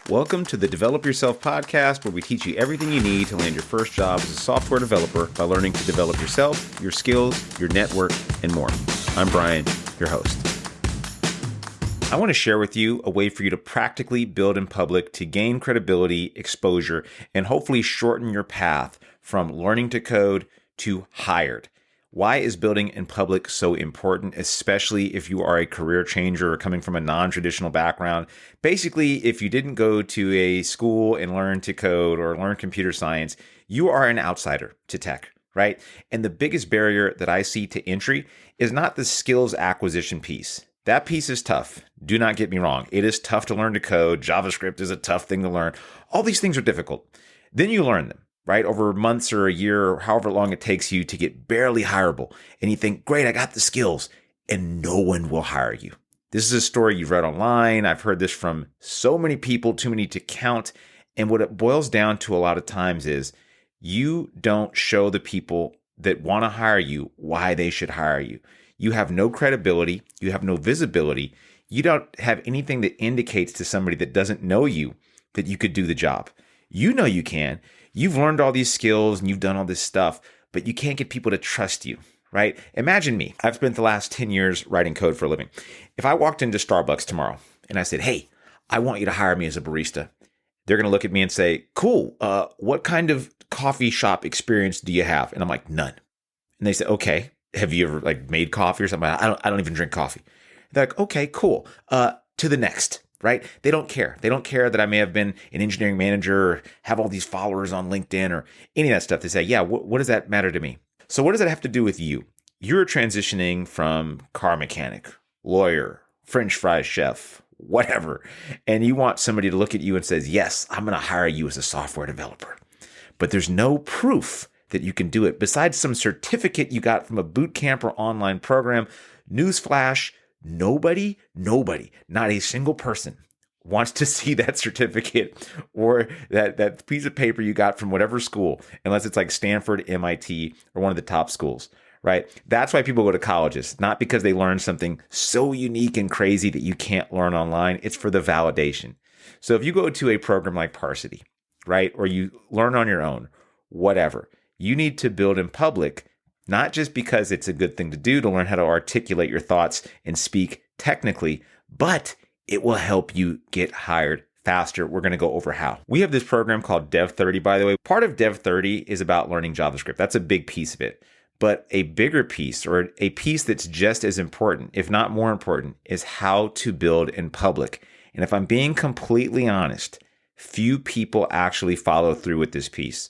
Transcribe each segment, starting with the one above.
Welcome to the Develop Yourself podcast, where we teach you everything you need to land your first job as a software developer by learning to develop yourself, your skills, your network, and more. I'm Brian, your host. I want to share with you a way for you to practically build in public to gain credibility, exposure, and hopefully shorten your path from learning to code to hired. Why is building in public so important, especially if you are a career changer or coming from a non-traditional background? Basically, if you didn't go to a school and learn to code or learn computer science, you are an outsider to tech, right? And the biggest barrier that I see to entry is not the skills acquisition piece. That piece is tough. Do not get me wrong. It is tough to learn to code. JavaScript is a tough thing to learn. All these things are difficult. Then you learn them, right? Over months or a year or however long it takes you to get barely hireable. And you think, great, I got the skills, and no one will hire you. This is a story you've read online. I've heard this from so many people, too many to count. And what it boils down to a lot of times is you don't show the people that want to hire you why they should hire you. You have no credibility. You have no visibility. You don't have anything that indicates to somebody that doesn't know you that you could do the job. You know you can. You've learned all these skills and you've done all this stuff, but you can't get people to trust you, right? Imagine me. I've spent the last 10 years writing code for a living. If I walked into Starbucks tomorrow and I said, hey, I want you to hire me as a barista, they're going to look at me and say, cool, what kind of coffee shop experience do you have? And I'm like, none. And they say, okay, have you ever made coffee or something? I don't even drink coffee. They're like, okay, cool. To the next. Right? They don't care. They don't care that I may have been an engineering manager or have all these followers on LinkedIn or any of that stuff. They say, yeah, what does that matter to me? So what does that have to do with you? You're transitioning from car mechanic, lawyer, French fry chef, whatever. And you want somebody to look at you and says, yes, I'm going to hire you as a software developer. But there's no proof that you can do it besides some certificate you got from a bootcamp or online program. Newsflash, Nobody, not a single person wants to see that certificate or that piece of paper you got from whatever school, unless it's like Stanford, MIT, or one of the top schools, right? That's why people go to colleges, not because they learn something so unique and crazy that you can't learn online. It's for the validation. So if you go to a program like Parsity, right, or you learn on your own, whatever, you need to build in public. Not just because it's a good thing to do to learn how to articulate your thoughts and speak technically, but it will help you get hired faster. We're going to go over how. We have this program called Dev 30, by the way. Part of Dev 30 is about learning JavaScript. That's a big piece of it. But a bigger piece, or a piece that's just as important, if not more important, is how to build in public. And if I'm being completely honest, few people actually follow through with this piece.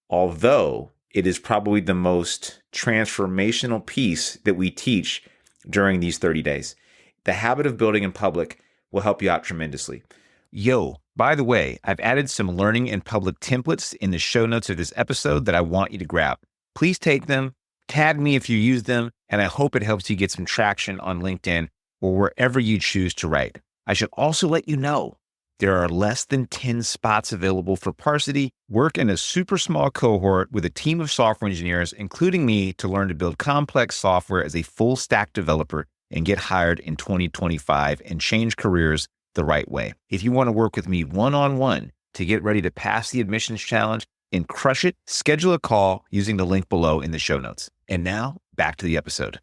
Although it is probably the most transformational piece that we teach during these 30 days. The habit of building in public will help you out tremendously. Yo, by the way, I've added some learning in public templates in the show notes of this episode that I want you to grab. Please take them, tag me if you use them, and I hope it helps you get some traction on LinkedIn or wherever you choose to write. I should also let you know there are less than 10 spots available for Parsity. Work in a super small cohort with a team of software engineers, including me, to learn to build complex software as a full stack developer and get hired in 2025 and change careers the right way. If you want to work with me one-on-one to get ready to pass the admissions challenge and crush it, schedule a call using the link below in the show notes. And now back to the episode.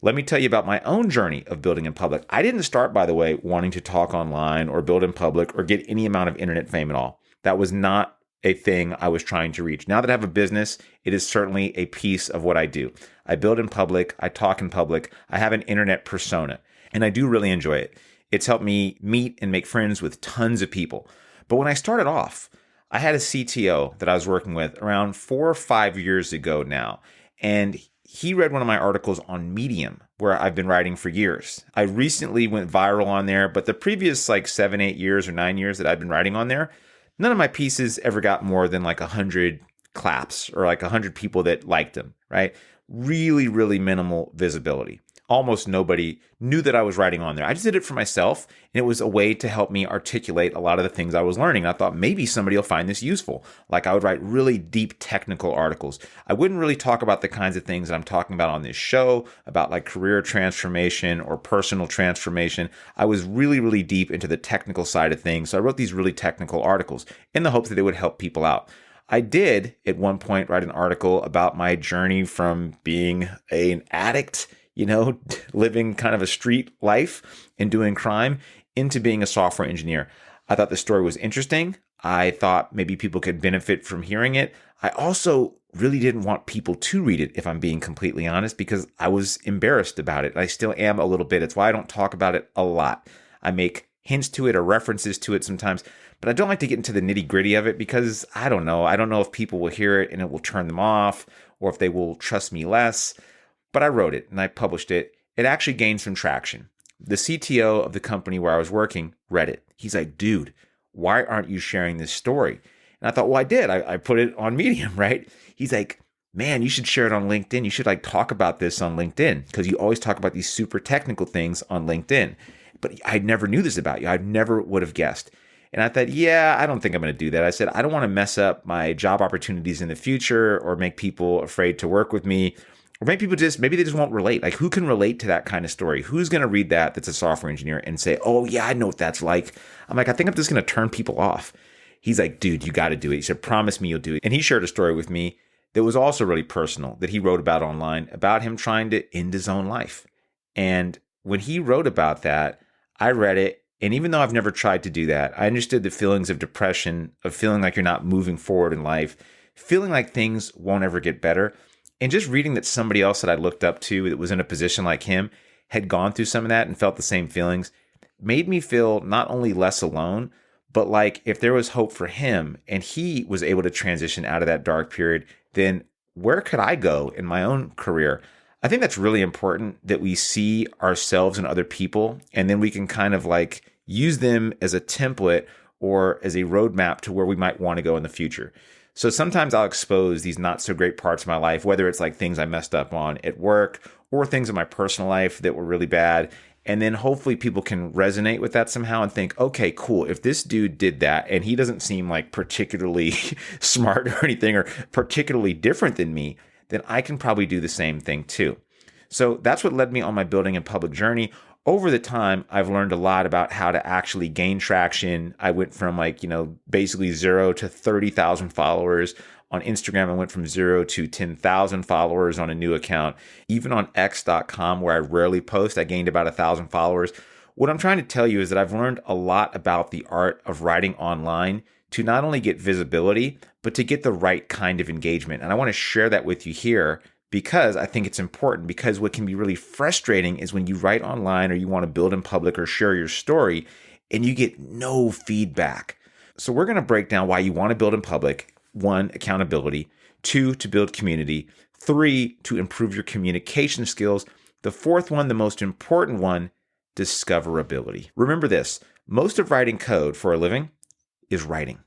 Let me tell you about my own journey of building in public. I didn't start, by the way, wanting to talk online or build in public or get any amount of internet fame at all. That was not a thing I was trying to reach. Now that I have a business, it is certainly a piece of what I do. I build in public. I talk in public. I have an internet persona, and I do really enjoy it. It's helped me meet and make friends with tons of people. But when I started off, I had a CTO that I was working with around 4 or 5 years ago now, and he read one of my articles on Medium, where I've been writing for years. I recently went viral on there, but the previous 7, 8 years or 9 years that I've been writing on there, none of my pieces ever got more than 100 claps or 100 people that liked them, right? Really, really minimal visibility. almost nobody knew that I was writing on there. I just did it for myself, and it was a way to help me articulate a lot of the things I was learning. I thought maybe somebody will find this useful. Like I would write really deep technical articles. I wouldn't really talk about the kinds of things that I'm talking about on this show, about like career transformation or personal transformation. I was really, really deep into the technical side of things. So I wrote these really technical articles in the hopes that they would help people out. I did at one point write an article about my journey from being an addict, living kind of a street life and doing crime, into being a software engineer. I thought the story was interesting. I thought maybe people could benefit from hearing it. I also really didn't want people to read it, if I'm being completely honest, because I was embarrassed about it. I still am a little bit. It's why I don't talk about it a lot. I make hints to it or references to it sometimes, but I don't like to get into the nitty gritty of it because I don't know. I don't know if people will hear it and it will turn them off or if they will trust me less. But I wrote it and I published it. It actually gained some traction. The CTO of the company where I was working read it. He's like, dude, why aren't you sharing this story? And I thought, well, I did. I put it on Medium, right? He's like, man, you should share it on LinkedIn. You should talk about this on LinkedIn because you always talk about these super technical things on LinkedIn. But I never knew this about you. I never would have guessed. And I thought, yeah, I don't think I'm going to do that. I said, I don't want to mess up my job opportunities in the future or make people afraid to work with me. Or maybe they just won't relate. Like, who can relate to that kind of story? Who's going to read that's a software engineer and say, oh, yeah, I know what that's like. I'm like, I think I'm just going to turn people off. He's like, dude, you got to do it. He said, promise me you'll do it. And he shared a story with me that was also really personal that he wrote about online about him trying to end his own life. And when he wrote about that, I read it. And even though I've never tried to do that, I understood the feelings of depression, of feeling like you're not moving forward in life, feeling like things won't ever get better. And just reading that somebody else that I looked up to that was in a position like him had gone through some of that and felt the same feelings made me feel not only less alone, but like if there was hope for him and he was able to transition out of that dark period, then where could I go in my own career? I think that's really important that we see ourselves and other people, and then we can kind of use them as a template or as a roadmap to where we might want to go in the future. So sometimes I'll expose these not so great parts of my life, whether it's like things I messed up on at work or things in my personal life that were really bad. And then hopefully people can resonate with that somehow and think, okay, cool. If this dude did that and he doesn't seem like particularly smart or anything or particularly different than me, then I can probably do the same thing too. So that's what led me on my building in public journey. Over the time, I've learned a lot about how to actually gain traction. I went from basically 0 to 30,000 followers. On Instagram, I went from 0 to 10,000 followers on a new account. Even on x.com, where I rarely post, I gained about 1,000 followers. What I'm trying to tell you is that I've learned a lot about the art of writing online to not only get visibility, but to get the right kind of engagement. And I want to share that with you here because I think it's important, because what can be really frustrating is when you write online or you want to build in public or share your story and you get no feedback. So we're going to break down why you want to build in public. 1, accountability. 2, to build community. 3, to improve your communication skills. The 4th one, the most important one, discoverability. Remember this, most of writing code for a living is writing.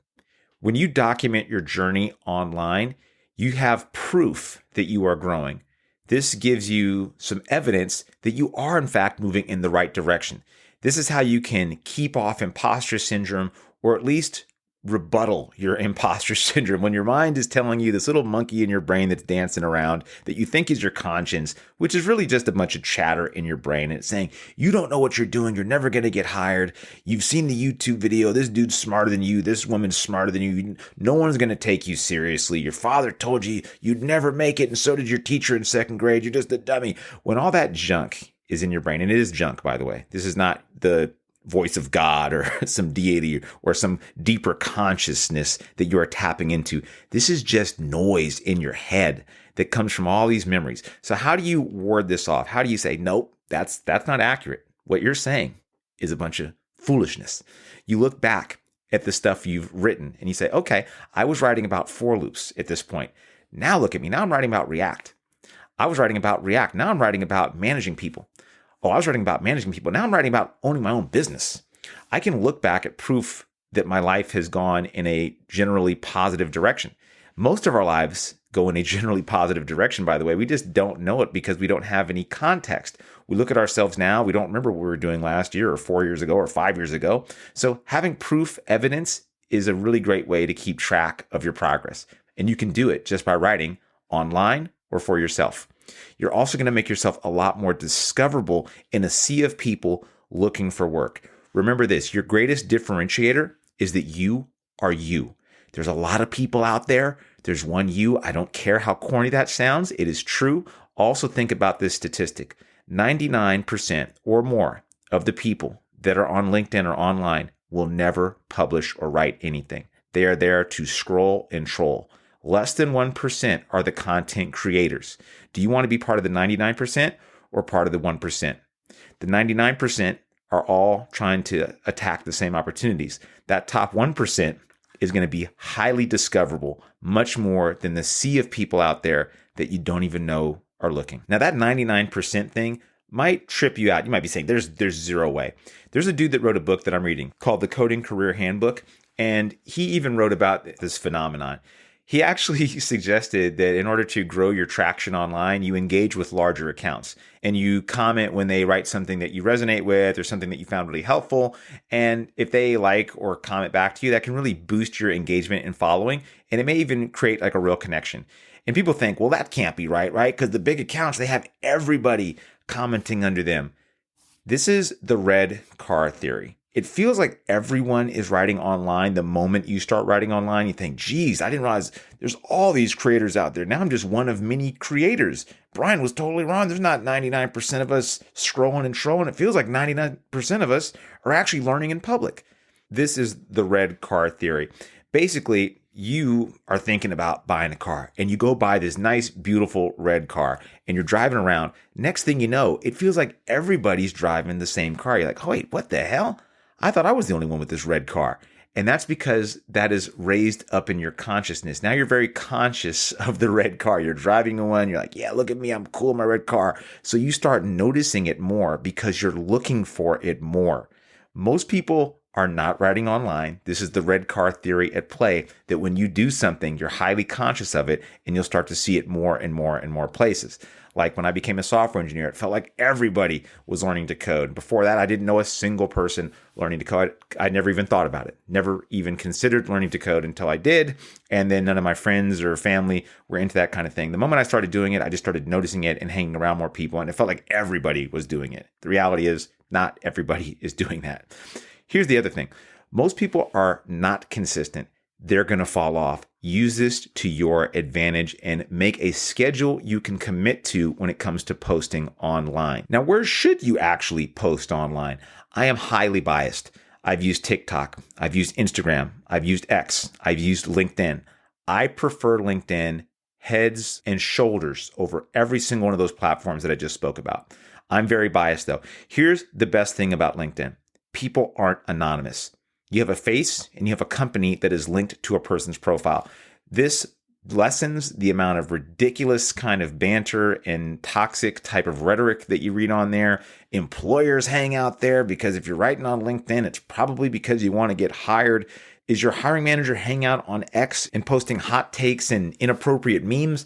When you document your journey online, you have proof that you are growing. This gives you some evidence that you are, in fact, moving in the right direction. This is how you can keep off imposter syndrome, or at least rebuttal your imposter syndrome. When your mind is telling you, this little monkey in your brain that's dancing around that you think is your conscience, which is really just a bunch of chatter in your brain. And it's saying, you don't know what you're doing. You're never going to get hired. You've seen the YouTube video. This dude's smarter than you. This woman's smarter than you. No one's going to take you seriously. Your father told you you'd never make it. And so did your teacher in 2nd grade. You're just a dummy. When all that junk is in your brain, and it is junk, by the way, this is not the voice of God or some deity or some deeper consciousness that you are tapping into. This is just noise in your head that comes from all these memories. So how do you ward this off? How do you say, nope, that's not accurate. What you're saying is a bunch of foolishness. You look back at the stuff you've written and you say, okay, I was writing about for loops at this point. Now look at me. Now I'm writing about React. I was writing about React. Now I'm writing about managing people. Oh, I was writing about managing people. Now I'm writing about owning my own business. I can look back at proof that my life has gone in a generally positive direction. Most of our lives go in a generally positive direction, by the way. We just don't know it because we don't have any context. We look at ourselves now, we don't remember what we were doing last year or 4 years ago or 5 years ago. So having proof, evidence is a really great way to keep track of your progress. And you can do it just by writing online or for yourself. You're also going to make yourself a lot more discoverable in a sea of people looking for work. Remember this, your greatest differentiator is that you are you. There's a lot of people out there. There's one you. I don't care how corny that sounds. It is true. Also think about this statistic. 99% or more of the people that are on LinkedIn or online will never publish or write anything. They are there to scroll and troll. Less than 1% are the content creators. Do you want to be part of the 99% or part of the 1%? The 99% are all trying to attack the same opportunities. That top 1% is going to be highly discoverable, much more than the sea of people out there that you don't even know are looking. Now, that 99% thing might trip you out. You might be saying, there's zero way. There's a dude that wrote a book that I'm reading called The Coding Career Handbook, and he even wrote about this phenomenon. He actually suggested that in order to grow your traction online, you engage with larger accounts and you comment when they write something that you resonate with or something that you found really helpful. And if they like or comment back to you, that can really boost your engagement and following. And it may even create like a real connection. And people think, well, that can't be right? Because the big accounts, they have everybody commenting under them. This is the red car theory. It feels like everyone is writing online. The moment you start writing online, you think, geez, I didn't realize there's all these creators out there. Now I'm just one of many creators. Brian was totally wrong. There's not 99% of us scrolling and trolling. It feels like 99% of us are actually learning in public. This is the red car theory. Basically, you are thinking about buying a car and you go buy this nice, beautiful red car and you're driving around. Next thing you know, it feels like everybody's driving the same car. You're like, oh, wait, what the hell? I thought I was the only one with this red car. And that's because that is raised up in your consciousness. Now you're very conscious of the red car. You're driving one. You're like, yeah, look at me. I'm cool in my red car. So you start noticing it more because you're looking for it more. Most people are not writing online. This is the red car theory at play, that when you do something, you're highly conscious of it and you'll start to see it more and more and more places. Like when I became a software engineer, it felt like everybody was learning to code. Before that, I didn't know a single person learning to code. I never even thought about it, never even considered learning to code until I did. And then none of my friends or family were into that kind of thing. The moment I started doing it, I just started noticing it and hanging around more people. And it felt like everybody was doing it. The reality is not everybody is doing that. Here's the other thing. Most people are not consistent. They're going to fall off. Use this to your advantage and make a schedule you can commit to when it comes to posting online. Now, where should you actually post online? I am highly biased. I've used TikTok. I've used Instagram. I've used X. I've used LinkedIn. I prefer LinkedIn heads and shoulders over every single one of those platforms that I just spoke about. I'm very biased though. Here's the best thing about LinkedIn. People aren't anonymous. You have a face and you have a company that is linked to a person's profile. This lessens the amount of ridiculous kind of banter and toxic type of rhetoric that you read on there. Employers hang out there because if you're writing on LinkedIn, it's probably because you want to get hired. Is your hiring manager hanging out on X and posting hot takes and inappropriate memes?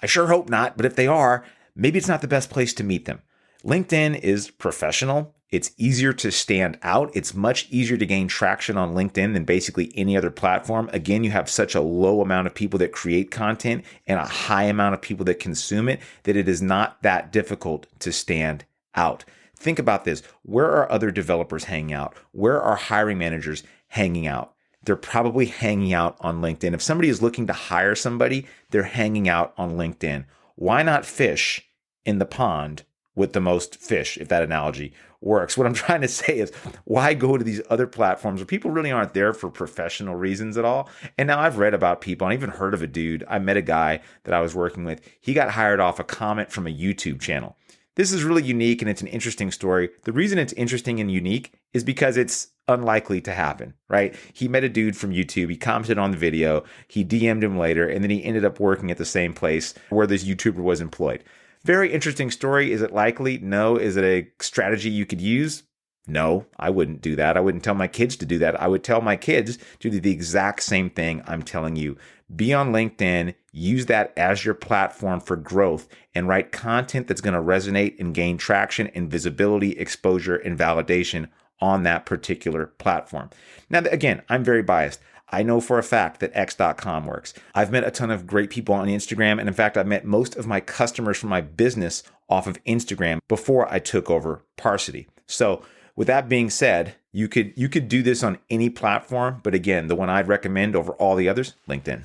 I sure hope not, but if they are, maybe it's not the best place to meet them. LinkedIn is professional. It's easier to stand out. It's much easier to gain traction on LinkedIn than basically any other platform. Again, you have such a low amount of people that create content and a high amount of people that consume it that it is not that difficult to stand out. Think about this. Where are other developers hanging out? Where are hiring managers hanging out? They're probably hanging out on LinkedIn. If somebody is looking to hire somebody, they're hanging out on LinkedIn. Why not fish in the pond with the most fish, if that analogy works? What I'm trying to say is, why go to these other platforms where people really aren't there for professional reasons at all? And now I've read about people, and I even heard of a dude. I met a guy that I was working with. He got hired off a comment from a YouTube channel. This is really unique and it's an interesting story. The reason it's interesting and unique is because it's unlikely to happen, right? He met a dude from YouTube. He commented on the video. He DM'd him later, and then he ended up working at the same place where this YouTuber was employed. Very interesting story. Is it likely? No. Is it a strategy you could use? No, I wouldn't do that. I wouldn't tell my kids to do that. I would tell my kids to do the exact same thing I'm telling you. Be on LinkedIn, use that as your platform for growth, and write content that's going to resonate and gain traction and visibility, exposure, and validation on that particular platform. Now, again, I'm very biased. I know for a fact that X.com works. I've met a ton of great people on Instagram. And in fact, I've met most of my customers for my business off of Instagram before I took over Parsity. So with that being said, you could do this on any platform. But again, the one I'd recommend over all the others, LinkedIn.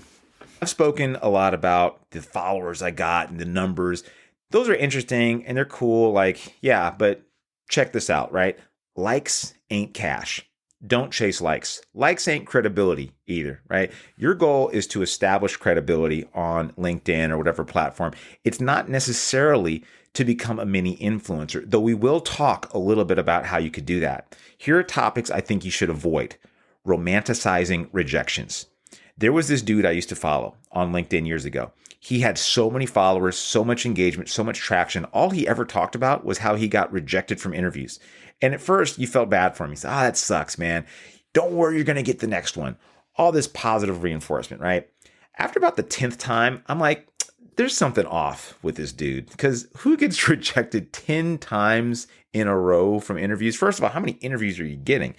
I've spoken a lot about the followers I got and the numbers. Those are interesting and they're cool. Like, yeah, but check this out, right? Likes ain't cash. Don't chase likes. Likes ain't credibility either, right? Your goal is to establish credibility on LinkedIn or whatever platform. It's not necessarily to become a mini influencer, though we will talk a little bit about how you could do that. Here are topics I think you should avoid. Romanticizing rejections. There was this dude I used to follow on LinkedIn years ago. He had so many followers, so much engagement, so much traction. All he ever talked about was how he got rejected from interviews. And at first you felt bad for him. He said, that sucks, man. Don't worry, you're going to get the next one. All this positive reinforcement, right? After about the 10th time, I'm like, there's something off with this dude, because who gets rejected 10 times in a row from interviews? First of all, how many interviews are you getting?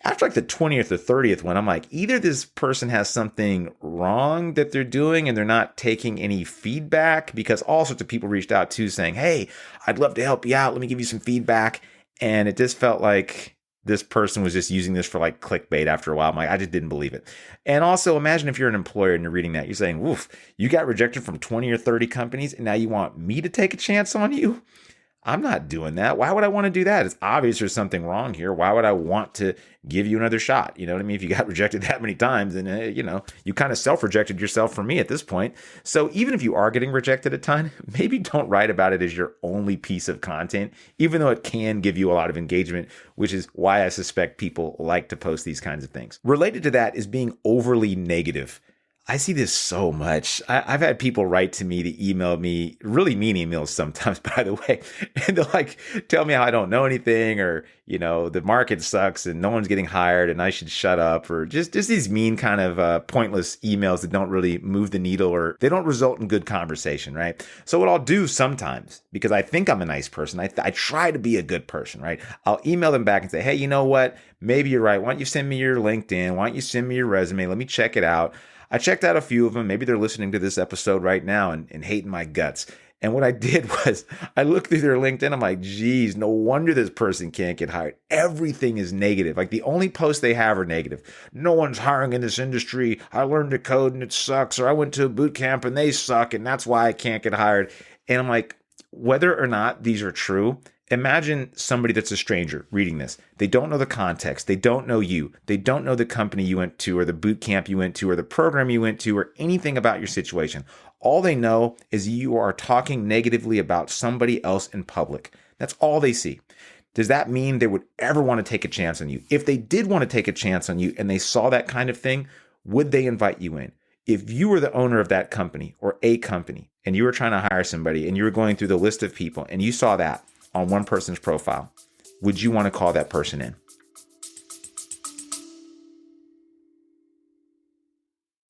After like the 20th or 30th one, I'm like, either this person has something wrong that they're doing and they're not taking any feedback, because all sorts of people reached out too saying, hey, I'd love to help you out. Let me give you some feedback. And it just felt like this person was just using this for like clickbait after a while. I'm like, I just didn't believe it. And also imagine if you're an employer and you're reading that, you're saying, woof, you got rejected from 20 or 30 companies and now you want me to take a chance on you? I'm not doing that. Why would I want to do that? It's obvious there's something wrong here. Why would I want to give you another shot? You know what I mean? If you got rejected that many times, then, you kind of self-rejected yourself from me at this point. So even if you are getting rejected a ton, maybe don't write about it as your only piece of content, even though it can give you a lot of engagement, which is why I suspect people like to post these kinds of things. Related to that is being overly negative. I see this so much. I've had people write to me to email me, really mean emails sometimes, by the way, and they'll like tell me how I don't know anything, or, the market sucks and no one's getting hired and I should shut up, or just these mean kind of pointless emails that don't really move the needle, or they don't result in good conversation, right? So what I'll do sometimes, because I think I'm a nice person, I try to be a good person, right? I'll email them back and say, hey, you know what? Maybe you're right. Why don't you send me your LinkedIn? Why don't you send me your resume? Let me check it out. I checked out a few of them. Maybe they're listening to this episode right now and hating my guts. And what I did was I looked through their LinkedIn. I'm like, geez, no wonder this person can't get hired. Everything is negative. Like the only posts they have are negative. No one's hiring in this industry. I learned to code and it sucks. Or I went to a boot camp and they suck and that's why I can't get hired. And I'm like, whether or not these are true, imagine somebody that's a stranger reading this. They don't know the context. They don't know you. They don't know the company you went to or the boot camp you went to or the program you went to or anything about your situation. All they know is you are talking negatively about somebody else in public. That's all they see. Does that mean they would ever want to take a chance on you? If they did want to take a chance on you and they saw that kind of thing, would they invite you in? If you were the owner of that company or a company and you were trying to hire somebody and you were going through the list of people and you saw that on one person's profile, would you want to call that person in?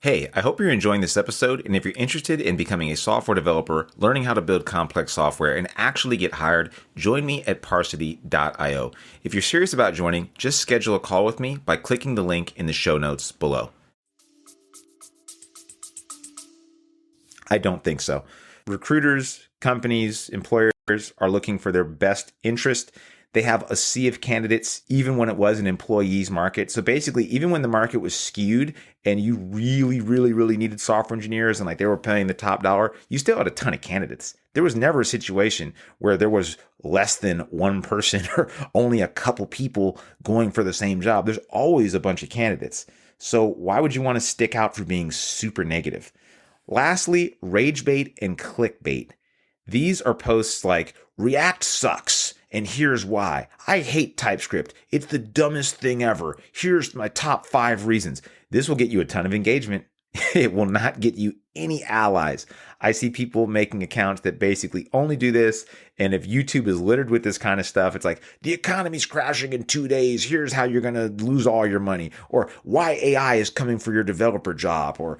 Hey, I hope you're enjoying this episode, and if you're interested in becoming a software developer, learning how to build complex software, and actually get hired, join me at Parsity.io. If you're serious about joining, just schedule a call with me by clicking the link in the show notes below. I don't think so. Recruiters, companies, employers are looking for their best interest. They have a sea of candidates, even when it was an employee's market. So basically, even when the market was skewed and you really, really, really needed software engineers and like they were paying the top dollar, you still had a ton of candidates. There was never a situation where there was less than one person or only a couple people going for the same job. There's always a bunch of candidates. So why would you want to stick out for being super negative? Lastly, rage bait and clickbait. These are posts like, React sucks, and here's why. I hate TypeScript. It's the dumbest thing ever. Here's my top 5 reasons. This will get you a ton of engagement, It will not get you any allies. I see people making accounts that basically only do this. And if YouTube is littered with this kind of stuff, it's like, the economy's crashing in 2 days. Here's how you're going to lose all your money. Or why AI is coming for your developer job. Or,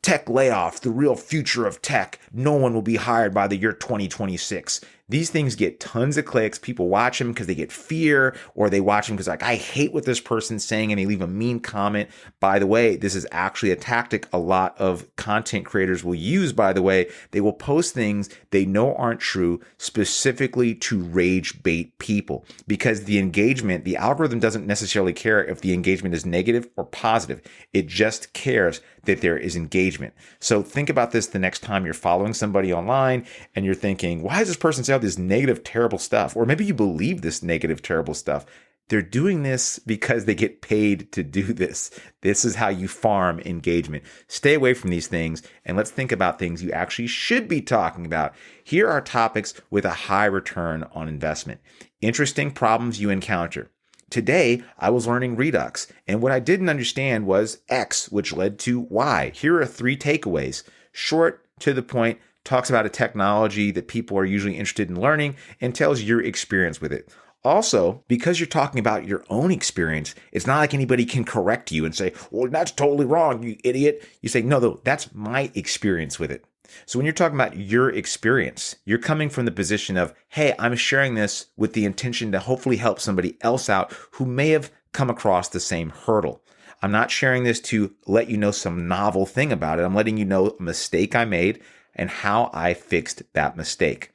tech layoff, the real future of tech. No one will be hired by the year 2026. These things get tons of clicks. People watch them because they get fear, or they watch them because I hate what this person's saying, and they leave a mean comment. By the way, this is actually a tactic a lot of content creators will use, by the way. They will post things they know aren't true specifically to rage bait people, because the algorithm doesn't necessarily care if the engagement is negative or positive. It just cares that there is engagement. So think about this the next time you're following somebody online and you're thinking, why does this person say all this negative, terrible stuff? Or maybe you believe this negative, terrible stuff. They're doing this because they get paid to do this. This is how you farm engagement. Stay away from these things, and let's think about things you actually should be talking about. Here are topics with a high return on investment. Interesting problems you encounter. Today, I was learning Redux, and what I didn't understand was X, which led to Y. Here are 3 takeaways. Short, to the point, talks about a technology that people are usually interested in learning, and tells your experience with it. Also, because you're talking about your own experience, it's not like anybody can correct you and say, well, that's totally wrong, you idiot. You say, no, that's my experience with it. So when you're talking about your experience, you're coming from the position of, hey, I'm sharing this with the intention to hopefully help somebody else out who may have come across the same hurdle. I'm not sharing this to let you know some novel thing about it. I'm letting you know a mistake I made and how I fixed that mistake.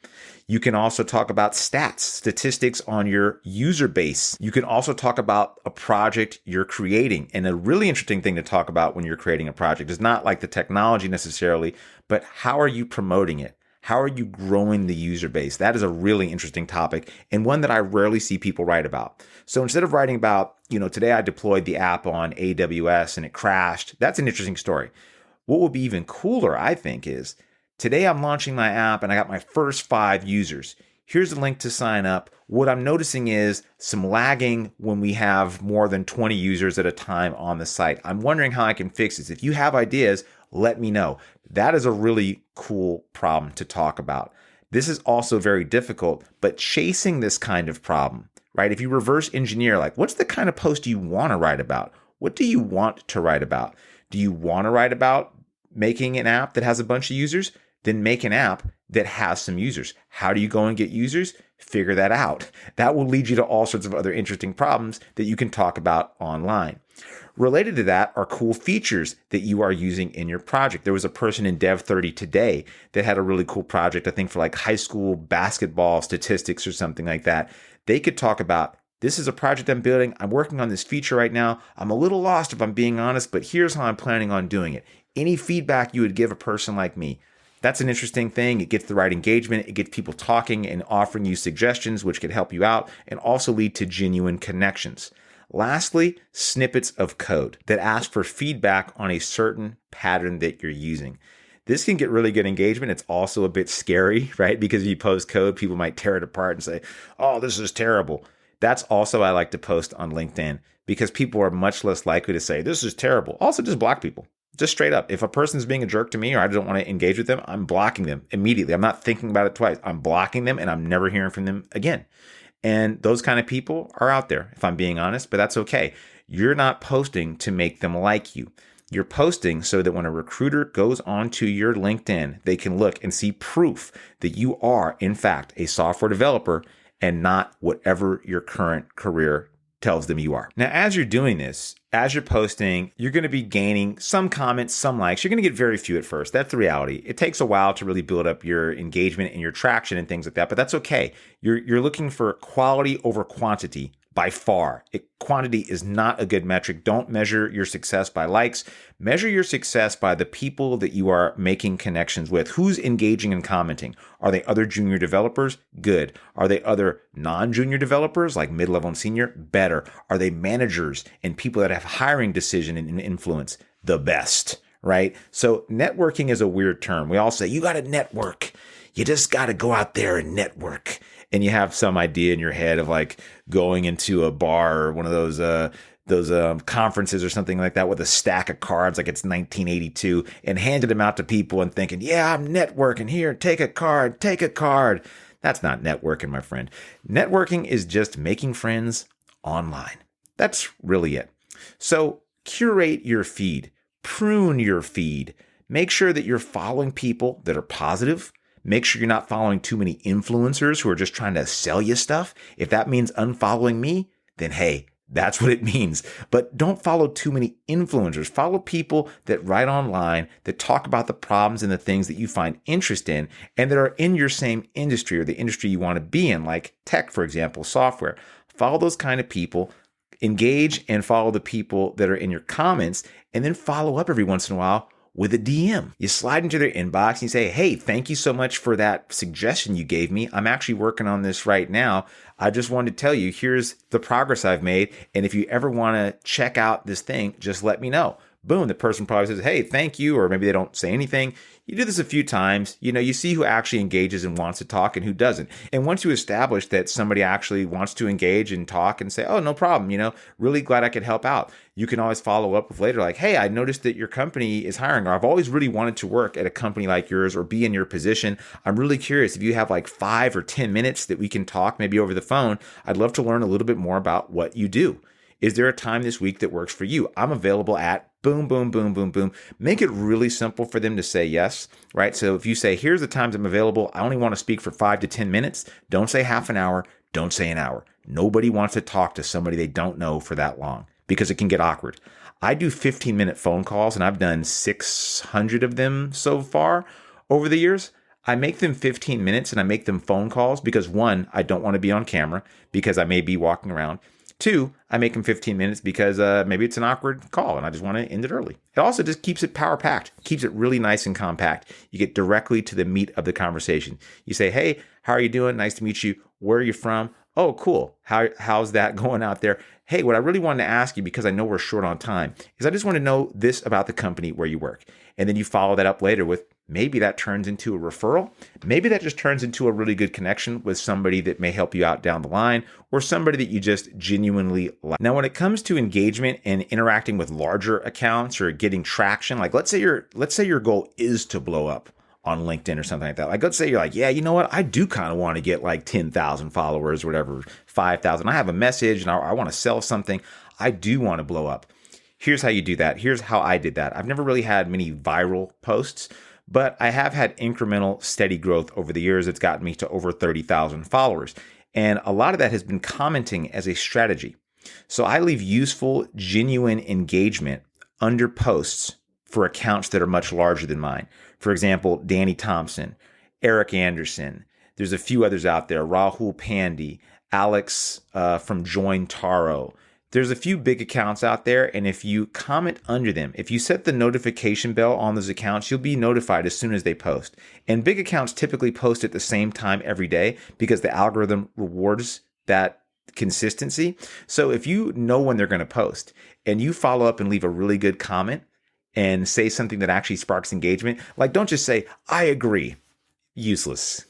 You can also talk about stats, statistics on your user base. You can also talk about a project you're creating. And a really interesting thing to talk about when you're creating a project is not like the technology necessarily, but how are you promoting it? How are you growing the user base? That is a really interesting topic, and one that I rarely see people write about. So instead of writing about, today I deployed the app on AWS and it crashed, that's an interesting story. What would be even cooler, I think, is today I'm launching my app and I got my first 5 users. Here's a link to sign up. What I'm noticing is some lagging when we have more than 20 users at a time on the site. I'm wondering how I can fix this. If you have ideas, let me know. That is a really cool problem to talk about. This is also very difficult, but chasing this kind of problem, right? If you reverse engineer, like, what's the kind of post you want to write about? What do you want to write about? Do you want to write about making an app that has a bunch of users? Then make an app that has some users. How do you go and get users? Figure that out. That will lead you to all sorts of other interesting problems that you can talk about online. Related to that are cool features that you are using in your project. There was a person in Dev30 today that had a really cool project, I think for like high school basketball statistics or something like that. They could talk about, this is a project I'm building. I'm working on this feature right now. I'm a little lost if I'm being honest, but here's how I'm planning on doing it. Any feedback you would give a person like me? That's an interesting thing. It gets the right engagement. It gets people talking and offering you suggestions, which could help you out and also lead to genuine connections. Lastly, snippets of code that ask for feedback on a certain pattern that you're using. This can get really good engagement. It's also a bit scary, right? Because if you post code, people might tear it apart and say, oh, this is terrible. That's also I like to post on LinkedIn because people are much less likely to say, this is terrible. Also, just block people. Just straight up. If a person's being a jerk to me or I don't want to engage with them, I'm blocking them immediately. I'm not thinking about it twice. I'm blocking them and I'm never hearing from them again. And those kind of people are out there, if I'm being honest, but that's okay. You're not posting to make them like you. You're posting so that when a recruiter goes onto your LinkedIn, they can look and see proof that you are, in fact, a software developer and not whatever your current career tells them you are. Now, as you're doing this, as you're posting, you're going to be gaining some comments, some likes. You're going to get very few at first. That's the reality. It takes a while to really build up your engagement and your traction and things like that, but that's okay. You're looking for quality over quantity by far. Quantity is not a good metric. Don't measure your success by likes. Measure your success by the people that you are making connections with. Who's engaging and commenting? Are they other junior developers? Good. Are they other non-junior developers like mid-level and senior? Better. Are they managers and people that have hiring decision and influence? The best, right? So networking is a weird term. We all say, you got to network. You just got to go out there and network. And you have some idea in your head of like going into a bar or one of those those conferences or something like that with a stack of cards like it's 1982 and handed them out to people and thinking, yeah, I'm networking here. Take a card, take a card. That's not networking, my friend. Networking is just making friends online. That's really it. So curate your feed, prune your feed. Make sure that you're following people that are positive. Make sure you're not following too many influencers who are just trying to sell you stuff. If that means unfollowing me, then hey, that's what it means. But don't follow too many influencers. Follow people that write online, that talk about the problems and the things that you find interest in and that are in your same industry or the industry you want to be in, like tech, for example, software. Follow those kind of people. Engage and follow the people that are in your comments, and then follow up every once in a while with a DM. You slide into their inbox and you say, hey, thank you so much for that suggestion you gave me. I'm actually working on this right now. I just wanted to tell you, here's the progress I've made. And if you ever want to check out this thing, just let me know. Boom, the person probably says, hey, thank you. Or maybe they don't say anything. You do this a few times, you see who actually engages and wants to talk and who doesn't. And once you establish that somebody actually wants to engage and talk and say, oh, no problem, really glad I could help out. You can always follow up with later like, hey, I noticed that your company is hiring, or I've always really wanted to work at a company like yours or be in your position. I'm really curious if you have like 5 or 10 minutes that we can talk maybe over the phone. I'd love to learn a little bit more about what you do. Is there a time this week that works for you? I'm available at boom, boom, boom, boom, boom. Make it really simple for them to say yes, right? So if you say, here's the times I'm available, I only want to speak for 5 to 10 minutes. Don't say half an hour. Don't say an hour. Nobody wants to talk to somebody they don't know for that long because it can get awkward. I do 15-minute phone calls and I've done 600 of them so far over the years. I make them 15 minutes and I make them phone calls because 1, I don't want to be on camera because I may be walking around. 2, I make them 15 minutes because maybe it's an awkward call and I just want to end it early. It also just keeps it power packed, keeps it really nice and compact. You get directly to the meat of the conversation. You say, hey, how are you doing? Nice to meet you. Where are you from? Oh, cool. How's that going out there? Hey, what I really wanted to ask you, because I know we're short on time, is I just want to know this about the company where you work. And then you follow that up later with maybe that turns into a referral. Maybe that just turns into a really good connection with somebody that may help you out down the line or somebody that you just genuinely like. Now, when it comes to engagement and interacting with larger accounts or getting traction, like let's say your goal is to blow up on LinkedIn or something like that. Like, let's say you're like, yeah, you know what? I do kind of want to get like 10,000 followers or whatever, 5,000. I have a message and I want to sell something. I do want to blow up. Here's how you do that. Here's how I did that. I've never really had many viral posts, but I have had incremental steady growth over the years. It's gotten me to over 30,000 followers. And a lot of that has been commenting as a strategy. So I leave useful, genuine engagement under posts for accounts that are much larger than mine. For example, Danny Thompson, Eric Anderson. There's a few others out there, Rahul Pandey, Alex from Join Taro. There's a few big accounts out there, and if you comment under them, if you set the notification bell on those accounts, you'll be notified as soon as they post. And big accounts typically post at the same time every day because the algorithm rewards that consistency. So if you know when they're going to post and you follow up and leave a really good comment and say something that actually sparks engagement, like don't just say, I agree. Useless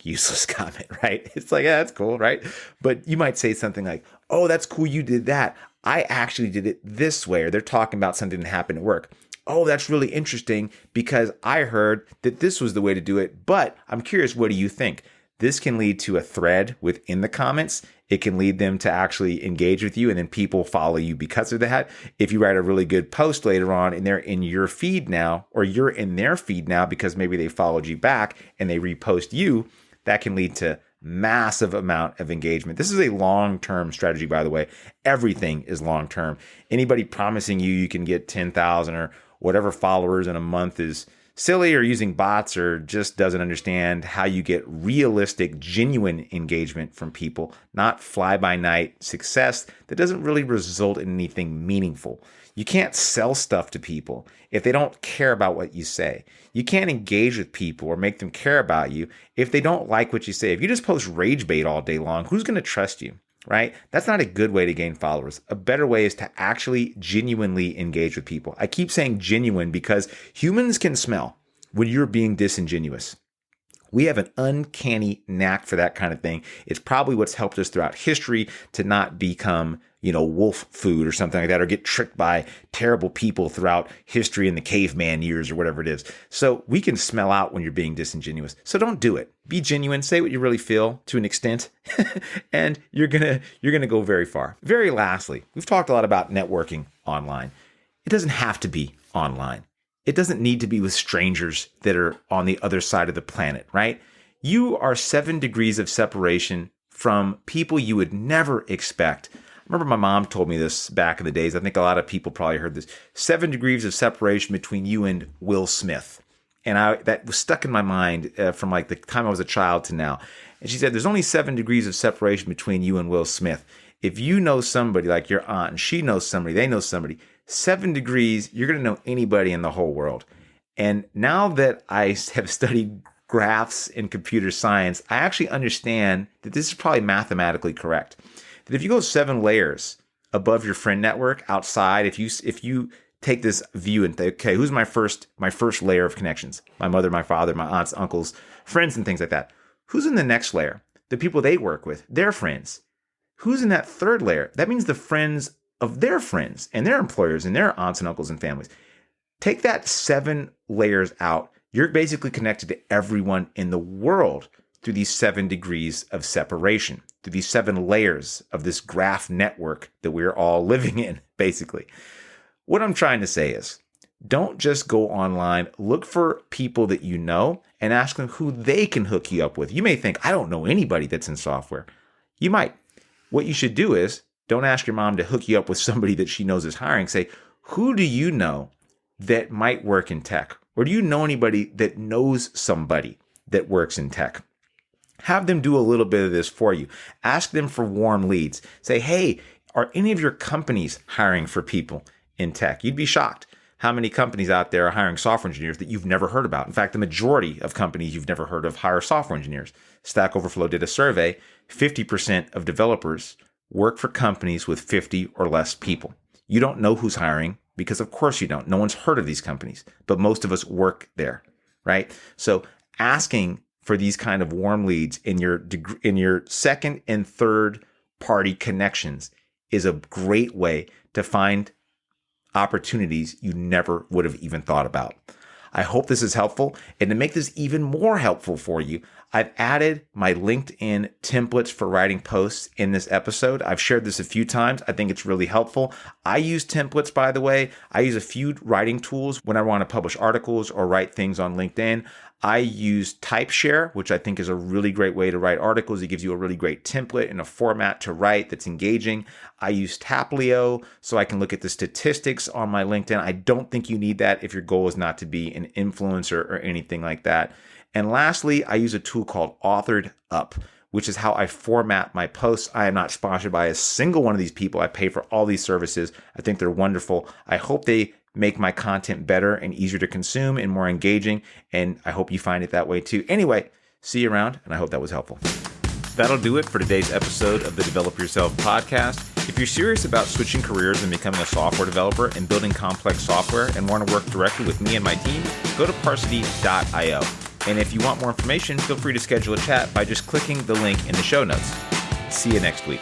comment, right? It's like, yeah, that's cool, right? But you might say something like, oh, that's cool, you did that. I actually did it this way. Or they're talking about something that happened at work. Oh, that's really interesting because I heard that this was the way to do it, but I'm curious, what do you think? This can lead to a thread within the comments. It can lead them to actually engage with you, and then people follow you because of that. If you write a really good post later on and they're in your feed now, or you're in their feed now because maybe they followed you back and they repost you, that can lead to massive amount of engagement. This is a long-term strategy, by the way. Everything is long-term. Anybody promising you can get 10,000 or whatever followers in a month is silly, or using bots, or just doesn't understand how you get realistic, genuine engagement from people, not fly-by-night success that doesn't really result in anything meaningful. You can't sell stuff to people if they don't care about what you say. You can't engage with people or make them care about you if they don't like what you say. If you just post rage bait all day long, who's going to trust you? Right? That's not a good way to gain followers. A better way is to actually genuinely engage with people. I keep saying genuine because humans can smell when you're being disingenuous. We have an uncanny knack for that kind of thing. It's probably what's helped us throughout history to not become, wolf food or something like that, or get tricked by terrible people throughout history in the caveman years or whatever it is. So we can smell out when you're being disingenuous. So don't do it. Be genuine. Say what you really feel to an extent, and you're gonna go very far. Very lastly, we've talked a lot about networking online. It doesn't have to be online. It doesn't need to be with strangers that are on the other side of the planet, right? You are 7 degrees of separation from people you would never expect. I remember my mom told me this back in the days. I think a lot of people probably heard this. 7 degrees of separation between you and Will Smith. And that was stuck in my mind from like the time I was a child to now. And she said, there's only 7 degrees of separation between you and Will Smith. If you know somebody like your aunt and she knows somebody, they know somebody, 7 degrees, you're going to know anybody in the whole world. And now that I have studied graphs and computer science, I actually understand that this is probably mathematically correct. That if you go 7 layers above your friend network outside, if you take this view and think, okay, who's my first layer of connections? My mother, my father, my aunts, uncles, friends, and things like that. Who's in the next layer? The people they work with, their friends. Who's in that third layer? That means the friends of their friends and their employers and their aunts and uncles and families. Take that 7 layers out. You're basically connected to everyone in the world through these 7 degrees of separation, through these 7 layers of this graph network that we're all living in, basically. What I'm trying to say is, don't just go online. Look for people that you know and ask them who they can hook you up with. You may think, I don't know anybody that's in software. You might. What you should do is, don't ask your mom to hook you up with somebody that she knows is hiring. Say, who do you know that might work in tech? Or do you know anybody that knows somebody that works in tech? Have them do a little bit of this for you. Ask them for warm leads. Say, hey, are any of your companies hiring for people in tech? You'd be shocked how many companies out there are hiring software engineers that you've never heard about. In fact, the majority of companies you've never heard of hire software engineers. Stack Overflow did a survey. 50% of developers work for companies with 50 or less people. You don't know who's hiring because of course you don't. No one's heard of these companies, but most of us work there, right? So asking for these kind of warm leads in your second and third party connections is a great way to find opportunities you never would have even thought about. I hope this is helpful. And to make this even more helpful for you, I've added my LinkedIn templates for writing posts in this episode. I've shared this a few times. I think it's really helpful. I use templates, by the way. I use a few writing tools when I want to publish articles or write things on LinkedIn. I use TypeShare, which I think is a really great way to write articles. It gives you a really great template and a format to write that's engaging. I use Taplio so I can look at the statistics on my LinkedIn. I don't think you need that if your goal is not to be an influencer or anything like that. And lastly, I use a tool called Authored Up, which is how I format my posts. I am not sponsored by a single one of these people. I pay for all these services. I think they're wonderful. I hope they make my content better and easier to consume and more engaging. And I hope you find it that way too. Anyway, see you around, and I hope that was helpful. That'll do it for today's episode of the Develop Yourself podcast. If you're serious about switching careers and becoming a software developer and building complex software and want to work directly with me and my team, go to parsity.io. And if you want more information, feel free to schedule a chat by just clicking the link in the show notes. See you next week.